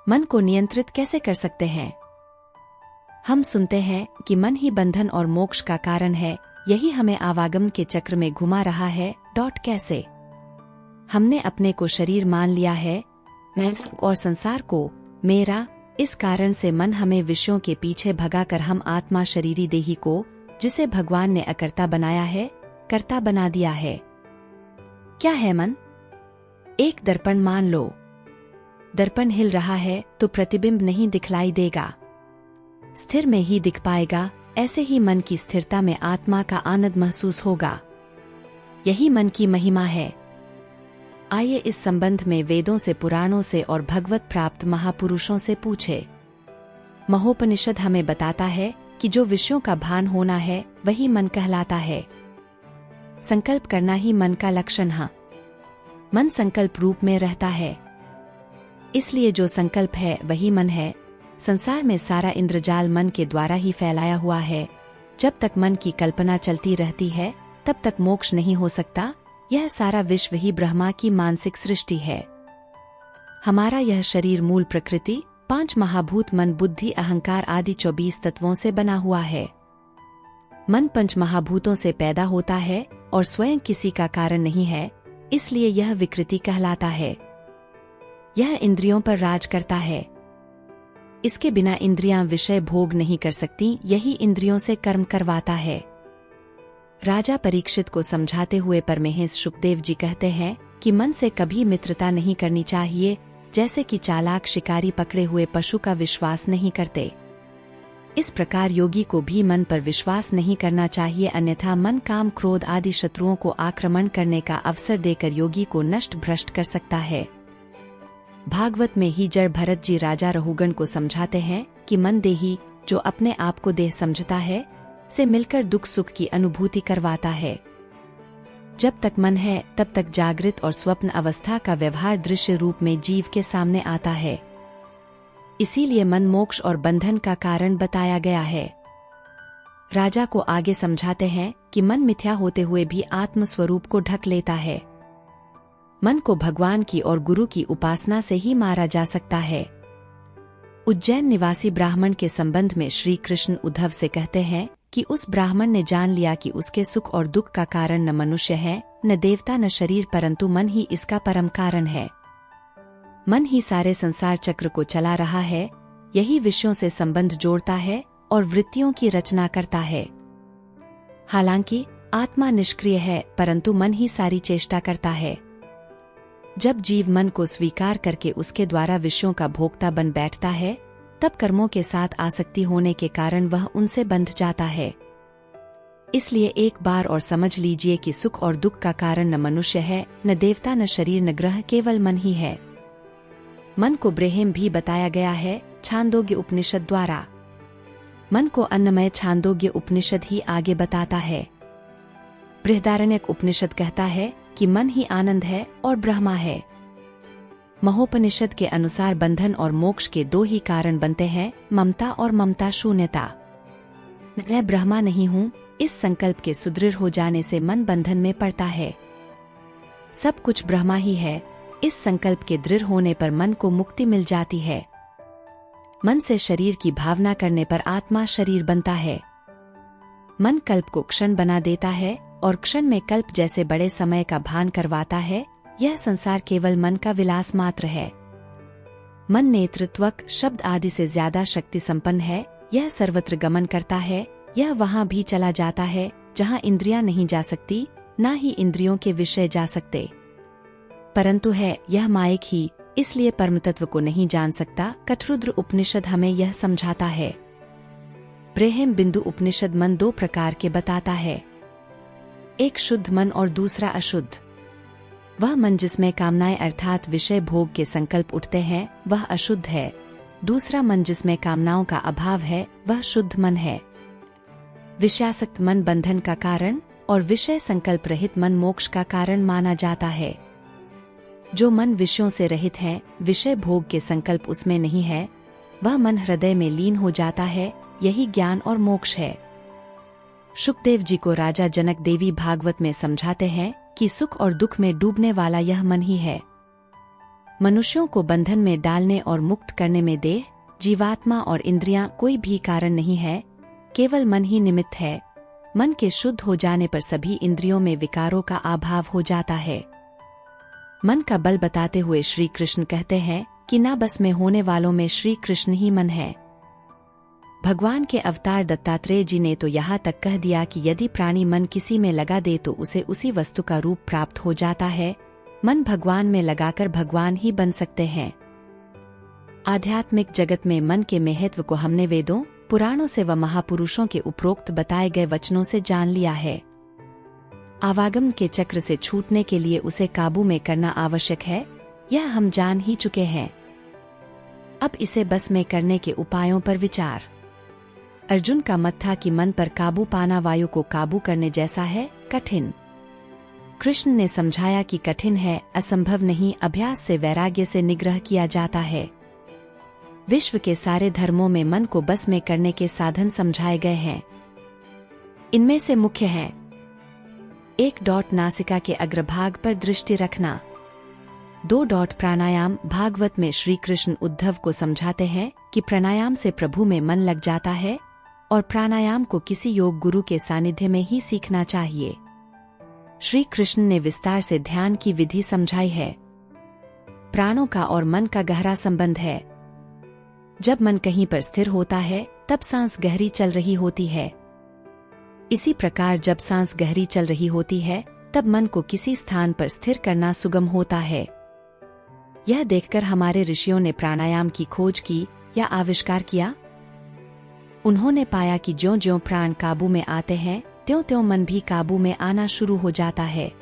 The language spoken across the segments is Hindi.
मन को नियंत्रित कैसे कर सकते हैं? हम सुनते हैं कि मन ही बंधन और मोक्ष का कारण है, यही हमें आवागमन के चक्र में घुमा रहा है। कैसे? हमने अपने को शरीर मान लिया है, मैं और संसार को मेरा। इस कारण से मन हमें विषयों के पीछे भगाकर हम आत्मा शरीरी देही को, जिसे भगवान ने अकर्ता बनाया है, कर्ता बना दिया है। क्या है मन? एक दर्पण मान लो। दर्पण हिल रहा है तो प्रतिबिंब नहीं दिखलाई देगा, स्थिर में ही दिख पाएगा। ऐसे ही मन की स्थिरता में आत्मा का आनंद महसूस होगा। यही मन की महिमा है। आइए इस संबंध में वेदों से, पुराणों से और भगवत प्राप्त महापुरुषों से पूछे। महोपनिषद हमें बताता है कि जो विषयों का भान होना है वही मन कहलाता है। संकल्प करना ही मन का लक्षण है। मन संकल्प रूप में रहता है, इसलिए जो संकल्प है वही मन है। संसार में सारा इंद्रजाल मन के द्वारा ही फैलाया हुआ है। जब तक मन की कल्पना चलती रहती है तब तक मोक्ष नहीं हो सकता। यह सारा विश्व ही ब्रह्मा की मानसिक सृष्टि है। हमारा यह शरीर मूल प्रकृति 5 महाभूत मन, बुद्धि, अहंकार आदि 24 तत्वों से बना हुआ है। मन 5 महाभूतों से पैदा होता है और स्वयं किसी का कारण नहीं है, इसलिए यह विकृति कहलाता है। यह इंद्रियों पर राज करता है। इसके बिना इंद्रियां विषय भोग नहीं कर सकती, यही इंद्रियों से कर्म करवाता है। राजा परीक्षित को समझाते हुए परमहंस शुकदेव जी कहते हैं कि मन से कभी मित्रता नहीं करनी चाहिए, जैसे कि चालाक शिकारी पकड़े हुए पशु का विश्वास नहीं करते। इस प्रकार योगी को भी मन पर विश्वास नहीं करना चाहिए, अन्यथा मन काम क्रोध आदि शत्रुओं को आक्रमण करने का अवसर देकर योगी को नष्ट भ्रष्ट कर सकता है। भागवत में ही जड़ भरत जी राजा रहुगण को समझाते हैं कि मन देही, जो अपने आप को देह समझता है, से मिलकर दुख सुख की अनुभूति करवाता है। जब तक मन है तब तक जागृत और स्वप्न अवस्था का व्यवहार दृश्य रूप में जीव के सामने आता है। इसीलिए मन मोक्ष और बंधन का कारण बताया गया है। राजा को आगे समझाते हैं कि मन मिथ्या होते हुए भी आत्म स्वरूप को ढक लेता है। मन को भगवान की और गुरु की उपासना से ही मारा जा सकता है। उज्जैन निवासी ब्राह्मण के संबंध में श्री कृष्ण उद्धव से कहते हैं कि उस ब्राह्मण ने जान लिया कि उसके सुख और दुख का कारण न मनुष्य है, न देवता, न शरीर, परंतु मन ही इसका परम कारण है। मन ही सारे संसार चक्र को चला रहा है। यही विषयों से संबंध जोड़ता है और वृत्तियों की रचना करता है। हालांकि आत्मा निष्क्रिय है, परंतु मन ही सारी चेष्टा करता है। जब जीव मन को स्वीकार करके उसके द्वारा विषयों का भोक्ता बन बैठता है, तब कर्मों के साथ आसक्ति होने के कारण वह उनसे बंध जाता है। इसलिए एक बार और समझ लीजिए कि सुख और दुख का कारण न मनुष्य है, न देवता, न शरीर, न ग्रह, केवल मन ही है। मन को ब्रह्म भी बताया गया है छांदोग्य उपनिषद द्वारा। मन को अन्नमय छांदोग्य उपनिषद ही आगे बताता है। बृहदारण्यक उपनिषद कहता है कि मन ही आनंद है और ब्रह्मा है। महोपनिषद के अनुसार बंधन और मोक्ष के 2 ही कारण बनते हैं, ममता और ममता शून्यता। मैं ब्रह्मा नहीं हूँ, इस संकल्प के सुदृढ़ हो जाने से मन बंधन में पड़ता है। सब कुछ ब्रह्मा ही है, इस संकल्प के दृढ़ होने पर मन को मुक्ति मिल जाती है। मन से शरीर की भावना करने पर आत्मा शरीर बनता है। मन कल्प को क्षण बना देता है और क्षण में कल्प जैसे बड़े समय का भान करवाता है। यह संसार केवल मन का विलास मात्र है। मन नेत्र, त्वक, शब्द आदि से ज्यादा शक्ति संपन्न है। यह सर्वत्र गमन करता है। यह वहां भी चला जाता है जहां इंद्रियां नहीं जा सकती, ना ही इंद्रियों के विषय जा सकते। परंतु है यह मायक ही, इसलिए परमतत्व को नहीं जान सकता। कठरुद्र उपनिषद हमें यह समझाता है। ब्रह्म बिंदु उपनिषद मन 2 प्रकार के बताता है, एक शुद्ध मन और दूसरा अशुद्ध। वह मन जिसमें कामनाएं अर्थात विषय भोग के संकल्प उठते हैं वह अशुद्ध है। दूसरा मन जिसमें कामनाओं का अभाव है वह शुद्ध मन है। विषयासक्त मन बंधन का कारण और विषय संकल्प रहित मन मोक्ष का कारण माना जाता है। जो मन विषयों से रहित है, विषय भोग के संकल्प उसमें नहीं है, वह मन हृदय में लीन हो जाता है। यही ज्ञान और मोक्ष है। शुकदेव जी को राजा जनक देवी भागवत में समझाते हैं कि सुख और दुख में डूबने वाला यह मन ही है। मनुष्यों को बंधन में डालने और मुक्त करने में देह, जीवात्मा और इंद्रियां कोई भी कारण नहीं है, केवल मन ही निमित्त है। मन के शुद्ध हो जाने पर सभी इंद्रियों में विकारों का अभाव हो जाता है। मन का बल बताते हुए श्री कृष्ण कहते हैं कि ना बस में होने वालों में श्री कृष्ण ही मन है। भगवान के अवतार दत्तात्रेय जी ने तो यहाँ तक कह दिया कि यदि प्राणी मन किसी में लगा दे तो उसे उसी वस्तु का रूप प्राप्त हो जाता है। मन भगवान में लगाकर भगवान ही बन सकते हैं। आध्यात्मिक जगत में मन के महत्व को हमने वेदों, पुराणों से व महापुरुषों के उपरोक्त बताए गए वचनों से जान लिया है। आवागम के चक्र से छूटने के लिए उसे काबू में करना आवश्यक है, यह हम जान ही चुके हैं। अब इसे बस में करने के उपायों पर विचार। अर्जुन का मत था कि मन पर काबू पाना वायु को काबू करने जैसा है, कठिन। कृष्ण ने समझाया कि कठिन है, असंभव नहीं, अभ्यास से वैराग्य से निग्रह किया जाता है। विश्व के सारे धर्मों में मन को बस में करने के साधन समझाए गए हैं। इनमें से मुख्य हैं: 1. नासिका के अग्रभाग पर दृष्टि रखना। 2. प्राणायाम। भागवत में श्री कृष्ण उद्धव को समझाते हैं कि प्राणायाम से प्रभु में मन लग जाता है और प्राणायाम को किसी योग गुरु के सानिध्य में ही सीखना चाहिए। श्री कृष्ण ने विस्तार से ध्यान की विधि समझाई है। प्राणों का और मन का गहरा संबंध है। जब मन कहीं पर स्थिर होता है तब सांस गहरी चल रही होती है। इसी प्रकार जब सांस गहरी चल रही होती है तब मन को किसी स्थान पर स्थिर करना सुगम होता है। यह देखकर हमारे ऋषियों ने प्राणायाम की खोज की या आविष्कार किया। उन्होंने पाया कि ज्यों-ज्यों प्राण काबू में आते हैं त्यों-त्यों मन भी काबू में आना शुरू हो जाता है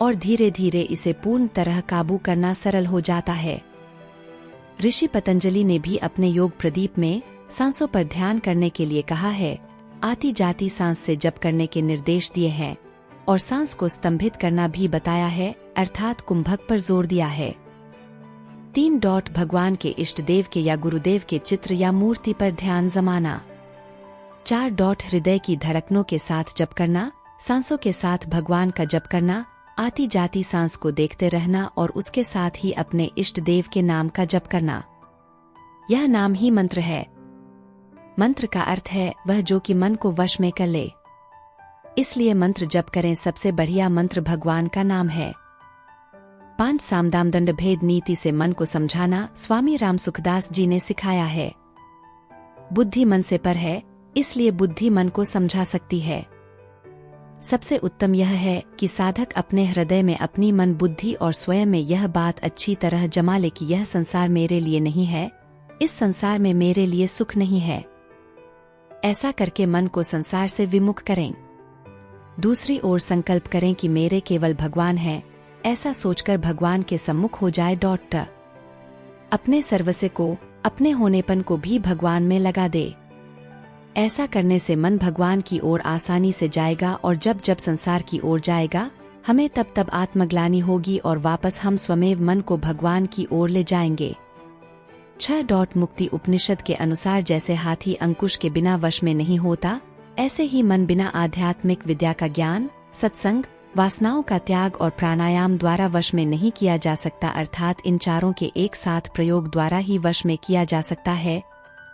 और धीरे धीरे इसे पूर्ण तरह काबू करना सरल हो जाता है। ऋषि पतंजलि ने भी अपने योग प्रदीप में सांसों पर ध्यान करने के लिए कहा है। आती जाती सांस से जप करने के निर्देश दिए हैं और सांस को स्तंभित करना भी बताया है, अर्थात कुंभक पर जोर दिया है। 3. भगवान के इष्ट देव के या गुरुदेव के चित्र या मूर्ति पर ध्यान जमाना। 4. हृदय की धड़कनों के साथ जप करना, सांसों के साथ भगवान का जप करना, आती जाती सांस को देखते रहना और उसके साथ ही अपने इष्ट देव के नाम का जप करना। यह नाम ही मंत्र है। मंत्र का अर्थ है वह जो कि मन को वश में कर ले। इसलिए मंत्र जप करें। सबसे बढ़िया मंत्र भगवान का नाम है। 5. सामदाम दंड भेद नीति से मन को समझाना स्वामी राम सुखदास जी ने सिखाया है। बुद्धि मन से पर है, इसलिए बुद्धि मन को समझा सकती है। सबसे उत्तम यह है कि साधक अपने हृदय में अपनी मन बुद्धि और स्वयं में यह बात अच्छी तरह जमा ले कि यह संसार मेरे लिए नहीं है, इस संसार में मेरे लिए सुख नहीं है। ऐसा करके मन को संसार से विमुख करें। दूसरी ओर संकल्प करें कि मेरे केवल भगवान है, ऐसा सोचकर भगवान के सम्मुख हो जाए। अपने सर्वस्व को, अपने होनेपन को भी भगवान में लगा दे। ऐसा करने से मन भगवान की ओर आसानी से जाएगा और जब जब संसार की ओर जाएगा हमें तब तब आत्मग्लानि होगी और वापस हम स्वमेव मन को भगवान की ओर ले जाएंगे। 6. मुक्ति उपनिषद के अनुसार जैसे हाथी अंकुश के बिना वश में नहीं होता, ऐसे ही मन बिना आध्यात्मिक विद्या का ज्ञान, सत्संग, वासनाओं का त्याग और प्राणायाम द्वारा वश में नहीं किया जा सकता, अर्थात इन चारों के एक साथ प्रयोग द्वारा ही वश में किया जा सकता है।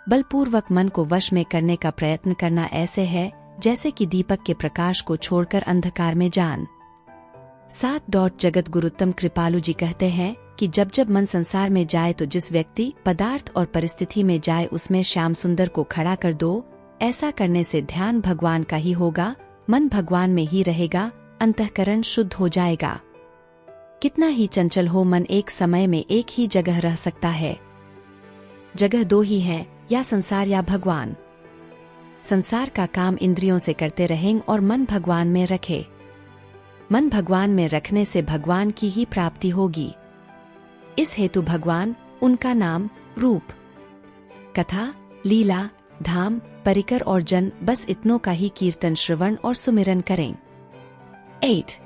बलपूर्वक मन को वश में करने का प्रयत्न करना ऐसे है जैसे कि दीपक के प्रकाश को छोड़कर अंधकार में जान। 7. जगत गुरुत्तम कृपालु जी कहते हैं कि जब जब मन संसार में जाए तो जिस व्यक्ति, पदार्थ और परिस्थिति में जाए उसमें श्याम सुंदर को खड़ा कर दो। ऐसा करने से ध्यान भगवान का ही होगा, मन भगवान में ही रहेगा, अंतःकरण शुद्ध हो जाएगा। कितना ही चंचल हो मन एक समय में एक ही जगह रह सकता है। जगह दो ही है, या संसार या भगवान। संसार का काम इंद्रियों से करते रहें और मन भगवान में रखे। मन भगवान में रखने से भगवान की ही प्राप्ति होगी। इस हेतु भगवान, उनका नाम, रूप, कथा, लीला, धाम, परिकर और जन, बस इतनों का ही कीर्तन, श्रवण और सुमिरन करें। 8.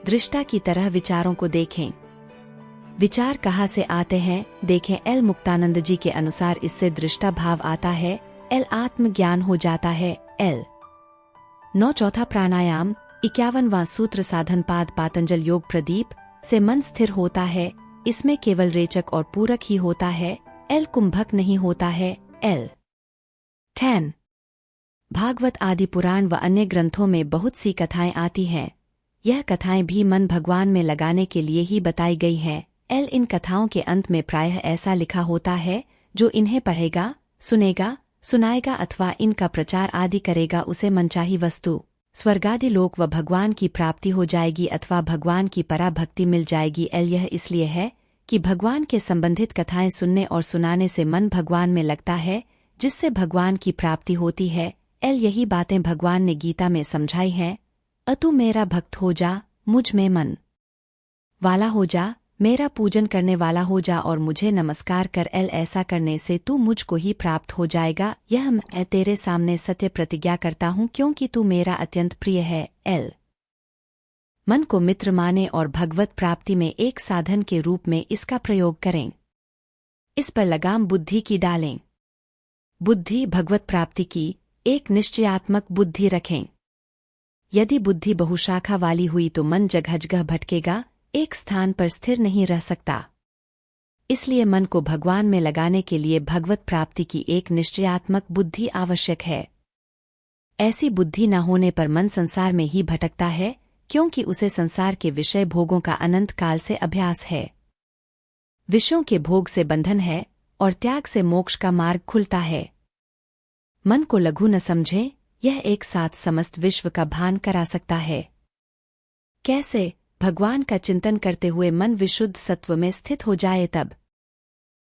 दृष्टा की तरह विचारों को देखें। विचार कहाँ से आते हैं देखें। एल मुक्तानंद जी के अनुसार इससे दृष्टा भाव आता है, एल आत्मज्ञान हो जाता है। एल 9. चौथा प्राणायाम 51वां सूत्र साधन पाद पातंजल योग प्रदीप से मन स्थिर होता है। इसमें केवल रेचक और पूरक ही होता है, एल कुंभक नहीं होता है। एल 10 भागवत आदि पुराण व अन्य ग्रंथों में बहुत सी कथाएं आती हैं। यह कथाएं भी मन भगवान में लगाने के लिए ही बताई गई हैं। एल इन कथाओं के अंत में प्रायः ऐसा लिखा होता है, जो इन्हें पढ़ेगा, सुनेगा, सुनाएगा अथवा इनका प्रचार आदि करेगा उसे मनचाही वस्तु स्वर्गादि लोक व भगवान की प्राप्ति हो जाएगी अथवा भगवान की पराभक्ति मिल जाएगी। एल यह इसलिए है कि भगवान के संबंधित कथाएं सुनने और सुनाने से मन भगवान में लगता है, जिससे भगवान की प्राप्ति होती है। एल यही बातें भगवान ने गीता में समझाई हैं। अतु मेरा भक्त हो जा, मुझ में मन वाला हो जा, मेरा पूजन करने वाला हो जा और मुझे नमस्कार कर। एल ऐसा करने से तू मुझको ही प्राप्त हो जाएगा। यह मैं तेरे सामने सत्य प्रतिज्ञा करता हूँ, क्योंकि तू मेरा अत्यंत प्रिय है। एल मन को मित्र माने और भगवत प्राप्ति में एक साधन के रूप में इसका प्रयोग करें। इस पर लगाम बुद्धि की डालें। बुद्धि भगवत प्राप्ति की एक निश्चयात्मक बुद्धि रखें। यदि बुद्धि बहुशाखा वाली हुई तो मन जगह जगह भटकेगा, एक स्थान पर स्थिर नहीं रह सकता। इसलिए मन को भगवान में लगाने के लिए भगवत प्राप्ति की एक निश्चयात्मक बुद्धि आवश्यक है। ऐसी बुद्धि न होने पर मन संसार में ही भटकता है, क्योंकि उसे संसार के विषय भोगों का अनंत काल से अभ्यास है। विषयों के भोग से बंधन है और त्याग से मोक्ष का मार्ग खुलता है। मन को लघु न समझे, यह एक साथ समस्त विश्व का भान करा सकता है। कैसे? भगवान का चिंतन करते हुए मन विशुद्ध सत्व में स्थित हो जाए तब।